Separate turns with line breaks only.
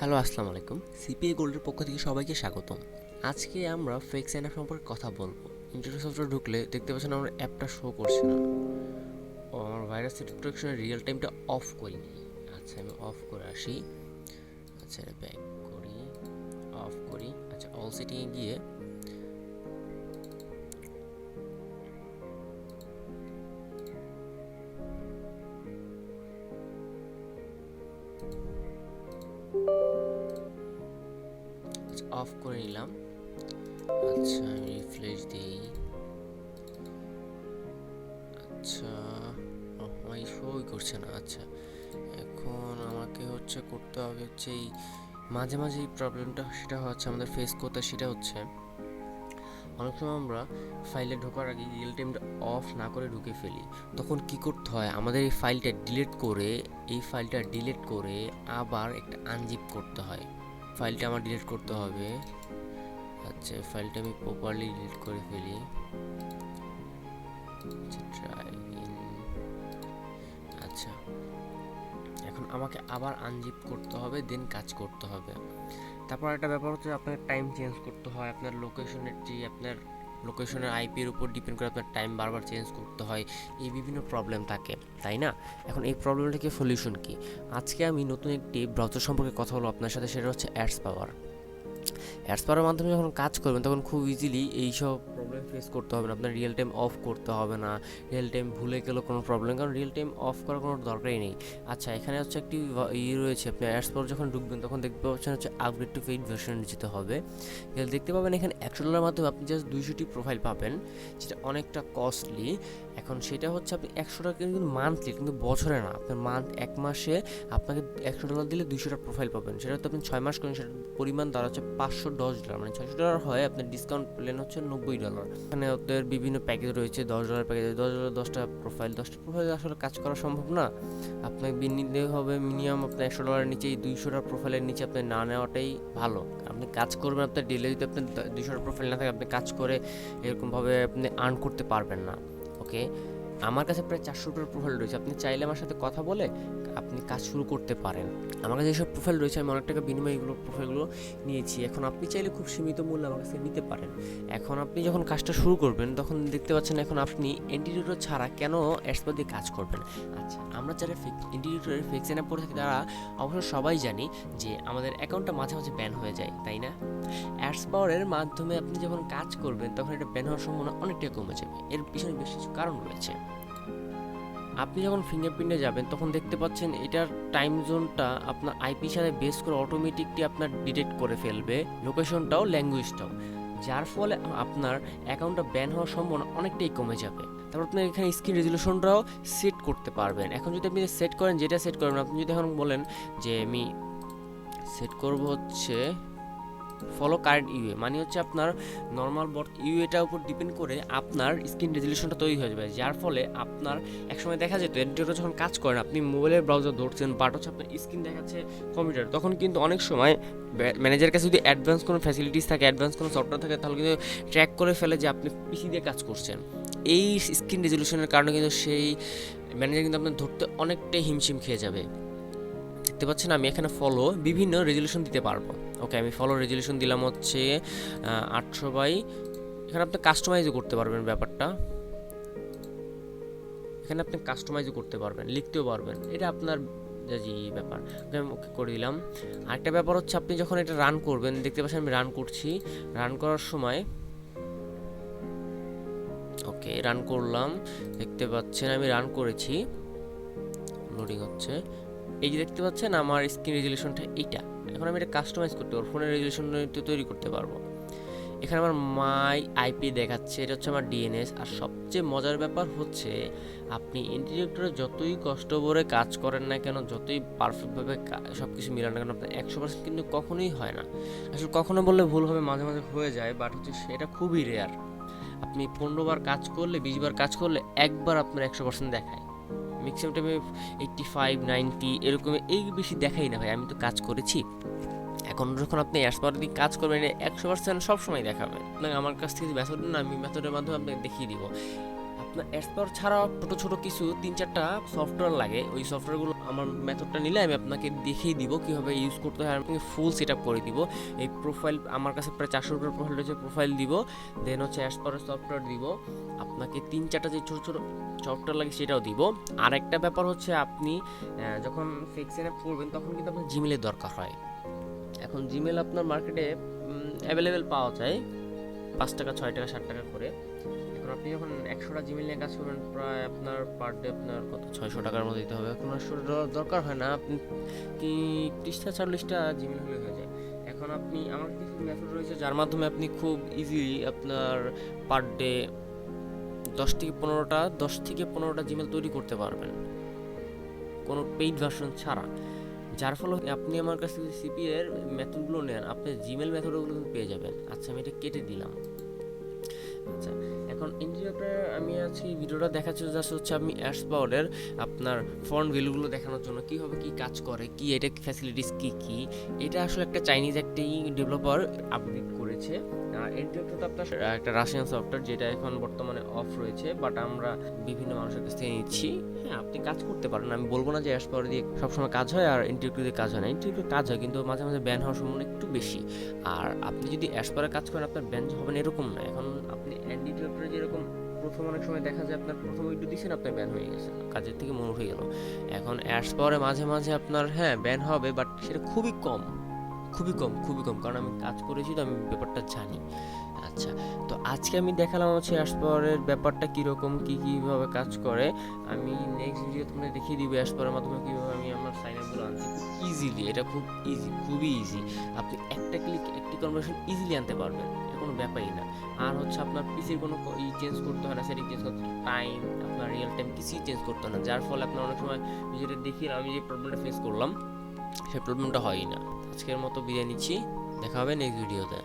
Hello, আসসালামু আলাইকুম। CPA গোল্ডের পক্ষ থেকে সবাইকে স্বাগতম। আজকে আমরা ফেক সাইন আপ সম্পর্কে কথা বলবো। ইন্টারনেট সফটওয়্যার ঢুকলে দেখতে পাচ্ছেন আমার অ্যাপটা শো করছে না। আমার ভাইরাস ডিটেকশনের রিয়েল টাইমটা অফ করিনি। আচ্ছা, আমি অফ করে আসি। আচ্ছা, ব্যাক করি, অফ করি। আচ্ছা, অল সেটিংয়ে গিয়ে অফ করে নিলাম। আচ্ছা, আমি রিফ্রেশ দিই। আচ্ছা, আমার শোই করছে না। আচ্ছা, এখন আমাকে করতে হবে এই মাঝে মাঝে এই প্রবলেমটা সেটা হচ্ছে আমাদের ফেস করতে, সেটা হচ্ছে অনেক সময় আমরা ফাইলে ঢোকার আগে রিয়েল টাইমটা অফ না করে ঢুকে ফেলি। তখন কি করতে হয়, আমাদের এই ফাইলটা ডিলিট করে আবার একটা আনজিপ করতে হয়। ফাইলটা আমার ডিলিট করতে হবে। আচ্ছা, ফাইলটা আমি প্রপারলি ডিলিট করে ফেলি। আচ্ছা, এখন আমাকে আবার আনজিপ করতে হবে, দেন কাজ করতে হবে। তারপর একটা ব্যাপার হচ্ছে আপনার টাইম চেঞ্জ করতে হয়। আপনার লোকেশনের আইপির উপর ডিপেন্ড করে আপনার টাইম বারবার চেঞ্জ করতে হয়। এই বিভিন্ন প্রবলেম থাকে, তাই না? এখন এই প্রবলেমটাকে সলিউশন কি? আজকে আমি নতুন একটি ব্রাউজার সম্পর্কে কথা বলবো আপনার সাথে, সেটা হচ্ছে অ্যাডস পাওয়ার। অ্যাডস পাওয়ারের মাধ্যমে যখন কাজ করবেন তখন খুব ইজিলি এইসব প্রবলেম ফেস করতে হবে না। আপনার রিয়েল টাইম অফ করতে হবে না, রিয়েল টাইম ভুলে গেলেও কোনো প্রবলেম, কারণ রিয়েল টাইম অফ করার কোনো দরকারই নেই। আচ্ছা, এখানে একটি রয়েছে, আপনি অ্যাডস পাওয়ার যখন ঢুকবেন তখন দেখতে পাচ্ছেন আপগ্রেড টু পেইড ভার্সন যেতে হবে। দেখতে পাবেন এখানে $100 মাধ্যমে আপনি জাস্ট 200টি প্রোফাইল পাবেন, যেটা অনেকটা কস্টলি। এখন সেটা হচ্ছে আপনি $100 কিন্তু মান্থলি, কিন্তু বছরে না। আপনার এক মাসে আপনাকে $100 দিলে 200টা প্রোফাইল পাবেন। সেটা তো আপনি 6 মাস করেন, সেটার পরিমাণ দাঁড়াচ্ছে $510, মানে $600 হয়। আপনার ডিসকাউন্ট প্ল্যান হচ্ছে $90। এখানে ওদের বিভিন্ন প্যাকেজ রয়েছে, $10 প্যাকেজ, $10 10টা প্রোফাইল আসলে কাজ করা সম্ভব না। আপনাকে নিতে হবে মিনিমাম আপনার $100 নিচে, এই 200টা প্রোফাইলের নিচে আপনি না নেওয়াটাই ভালো। আপনি কাজ করবেন, আপনার ডেলে যদি আপনার 200টা প্রোফাইল না থাকে, আপনি কাজ করে এরকমভাবে আপনি আর্ন করতে পারবেন না। ওকে, আমার কাছে প্রায় 400টার প্রোফাইল রয়েছে। আপনি চাইলে আমার সাথে কথা বলে আপনি কাজ শুরু করতে পারেন। আমার কাছে যেসব প্রোফাইল রয়েছে, আমি অনেক টাকা বিনিময়ে এগুলো প্রোফাইলগুলো নিয়েছি। এখন আপনি চাইলে খুব সীমিত মূল্যে আমার কাছে নিতে পারেন। এখন আপনি যখন কাজটা শুরু করবেন তখন দেখতে পাচ্ছেন এখন আপনি এন্টিটিউটর ছাড়া কেন অ্যাডস দিয়ে কাজ করবেন। আচ্ছা, আমরা যারা এন্টিটিউটরের ফেক সাইন আপ করে থাকি তারা অবশ্য সবাই জানি যে আমাদের অ্যাকাউন্টটা মাঝে মাঝে ব্যান হয়ে যায়, তাই না? অ্যাডস পাওয়ারের মাধ্যমে আপনি যখন কাজ করবেন তখন এটা ব্যান হওয়ার সম্ভাবনা অনেকটাই কমে যাবে। এর পিছনে বেশ কিছু কারণ রয়েছে। আপনি যখন ফিঙ্গারপ্রিন্টে যাবেন তখন দেখতে পাচ্ছেন এটার টাইম জোনটা আপনার আইপির সাথে বেস করে অটোমেটিকলি আপনার ডিটেক্ট করে ফেলবে, লোকেশনটাও ল্যাঙ্গুয়েজটাও, যার ফলে আপনার অ্যাকাউন্টটা ব্যান হওয়ার সম্ভাবনা অনেকটাই কমে যাবে। তারপর আপনি এখানে স্ক্রিন রেজলিউশনটাও সেট করতে পারবেন। এখন যদি আপনি সেট করেন, যেটা সেট করবেন, আপনি যদি এখন বলেন যে আমি সেট করব ফলো কারেন্ট ইউএ, মানে আপনার নর্মাল ইউএটার উপর ডিপেন্ড করে আপনার স্ক্রিন রেজলিউশনটা তৈরি হয়ে যাবে, যার ফলে আপনার একসময় দেখা যেত এডিটরটা যখন কাজ করেন, আপনি মোবাইলের ব্রাউজার ধরছেন বাট আপনার স্ক্রিন দেখাচ্ছে কম্পিউটার, তখন কিন্তু অনেক সময় ম্যানেজারের কাছে যদি অ্যাডভান্স কোনো ফ্যাসিলিটিস থাকে, অ্যাডভান্স কোনো সফটওয়্যার থাকে, তাহলে কিন্তু ট্র্যাক করে ফেলে যে আপনি পিসি দিয়ে কাজ করছেন। এই স্ক্রিন রেজলিউশনের কারণে কিন্তু সেই ম্যানেজার কিন্তু আপনার ধরতে অনেকটাই হিমশিম খেয়ে যাবে। দেখতে পাচ্ছেন আমি এখানে ফলো বিভিন্ন রেজলিউশন দিতে পারবো। ওকে, আমি ফলো রেজলিউশন দিলাম 800 বাই, এখানে আপনি কাস্টমাইজও করতে পারবেন ব্যাপারটা। এখানে আপনি কাস্টমাইজও করতে পারবেন, লিখতেও পারবেন, এটা আপনার ব্যাপার। আমি ওকে করে দিলাম। আরেকটা ব্যাপার হচ্ছে আপনি যখন এটা রান করবেন, দেখতে পাচ্ছেন আমি রান করছি। রান করার সময় ওকে রান করলাম, দেখতে পাচ্ছেন আমি রান করেছি, লোডিং হচ্ছে। এই যে দেখতে পাচ্ছেন আমার স্ক্রিন রেজলিউশনটা এইটা। এখন আমি এটা কাস্টমাইজ করতে পারবো, ফোনের রেজলিউশন তৈরি করতে পারবো। এখানে আমার মাই আইপি দেখাচ্ছে, এটা হচ্ছে আমার ডিএনএস। আর সবচেয়ে মজার ব্যাপার হচ্ছে আপনি ইন্টিগ্রেটরে যতই কষ্ট করে কাজ করেন না কেন, যতই পারফেক্টভাবে সব কিছু মিলান না কেন, আপনার 100% কিন্তু কখনোই হয় না। আসলে কখনো বললে ভুল হবে, মাঝে মাঝে হয়ে যায়, বাট সেটা খুবই রেয়ার। আপনি 15 বার কাজ করলে, 20 বার কাজ করলে একবার আপনার 100% দেখায়। ম্যাক্সিমাম টাইমে 85, 90 এরকম, এই বেশি দেখাই না ভাই, আমি তো কাজ করেছি। এখন যখন আপনি অ্যাডস পাওয়ার দিয়ে কাজ করবেন, 100% সবসময় দেখাবে। আপনাকে আমার কাছ থেকে মেথড না, আমি মেথডের মাধ্যমে আপনাকে দেখিয়ে দিব। আপনার অ্যাডস পাওয়ার ছাড়াও ছোট কিছু 3-4টা সফটওয়্যার লাগে। ওই সফটওয়্যারগুলো আমার মেথডটা নিলে আমি আপনাকে দেখিয়ে দিব কীভাবে ইউজ করতে হয়, আমি ফুল সেট আপ করে দিব। এই প্রোফাইল আমার কাছে প্রায় 400 টাকার প্রোফাইল রয়েছে, প্রোফাইল দিব, দেন হচ্ছে অ্যাডস পাওয়ার সফটওয়্যার দিব, আপনাকে 3-4টা যে ছোটো সফটওয়্যার লাগে সেটাও দিব। আর একটা ব্যাপার হচ্ছে আপনি যখন ফেক সাইন আপ করবেন তখন কিন্তু আপনার জিমেলের দরকার হয়। এখন জিমেল আপনার মার্কেটে অ্যাভেলেবেল পাওয়া যায় 5 টাকা, 6 টাকা, 7 টাকা করে। এখন আপনি যখন 100টা জিমেল নিয়ে কাজ করবেন, প্রায় আপনার পার ডে আপনার কত 600 টাকার মতো দিতে হবে। এখন 800 দরকার হয় না, আপনি কি 30টা 40টা জিমেল হলে হয়ে যায়। এখন আপনি আমার কিছু মেথড রয়েছে যার মাধ্যমে আপনি খুব ইজিলি আপনার পার ডে 10 থেকে 15টা জিমেল তৈরি করতে পারবেন কোনো পেইড ভার্সন ছাড়া। যার ফলে আপনি আমার কাছ থেকে সিপিএ এর মেথডগুলো নেন, আপনি জিমেল মেথডগুলো পেয়ে যাবেন। আচ্ছা, আমি এটা কেটে দিলাম। আচ্ছা, এখন ইন্টারভিউতে আমি আজকে ভিডিওটা দেখাচ্ছি জাস্ট হচ্ছে আমি অ্যাডস পাওয়ারের আপনার ফন্ট ভ্যালুগুলো দেখানোর জন্য, কীভাবে কী কাজ করে, কি এটা ফ্যাসিলিটিস কী। এটা আসলে একটা চাইনিজ একটি ডেভেলপার আপডেট করেছে। আর ইন্টারভিউটা তো আপনার একটা রাশিয়ান সফটওয়্যার, যেটা এখন বর্তমানে অফ রয়েছে, বাট আমরা বিভিন্ন মানুষের কাছ থেকে নিচ্ছি। হ্যাঁ, আপনি কাজ করতে পারেন, আমি বলবো না যে অ্যাডস পাওয়ার দিয়ে সবসময় কাজ হয় আর ইন্টারভিউ দিয়ে কাজ হয় না। ইন্টারভিউ কাজ হয়, কিন্তু মাঝে মাঝে ব্যান হওয়ার সম্ভাবনা একটু বেশি। আর আপনি যদি অ্যাডস পাওয়ারে কাজ করেন আপনার ব্যান হবেন এরকম না। এখন আপনি অ্যান্ডি ডেভেলপারে যেরকম প্রথম অনেক সময় দেখা যায় আপনার প্রথম উইন্ডো দিচ্ছেন আপনার ব্যান হয়ে গেছে, কাজের থেকে মনে হয়ে গেল। এখন অ্যাডস পাওয়ারে মাঝে মাঝে আপনার হ্যাঁ ব্যান হবে, বাট সেটা খুবই কম, কারণ আমি কাজ করেছি তো আমি ব্যাপারটা জানি। আচ্ছা, তো আজকে আমি দেখালাম হচ্ছে অ্যাডস পাওয়ারের ব্যাপারটা কীরকম, কীভাবে কাজ করে। আমি নেক্সট ভিডিও তোমাদের দেখিয়ে দিব অ্যাডস পাওয়ারের মাধ্যমে কীভাবে আমি আমার সাইন আপগুলো আনছি ইজিলি। এটা খুব ইজি, খুবই ইজি। আপনি একটা ক্লিক একটি কনভার্সন ইজিলি আনতে পারবেন, এটা কোনো ব্যাপারই না। আর হচ্ছে আপনার পিসির কোনো চেঞ্জ করতে হয় না, সেটিং চেঞ্জ করতে, টাইম আপনার রিয়েল টাইম কিছুই চেঞ্জ করতে হয় না। যার ফলে আপনার অনেক সময় যেটা দেখি আমি যে প্রবলেমটা ফেস করলাম সেই প্রবলেমটা হয়ই না। আজকের মতো বিদায় নিচ্ছি, দেখা হবে নেক্সট ভিডিওতে।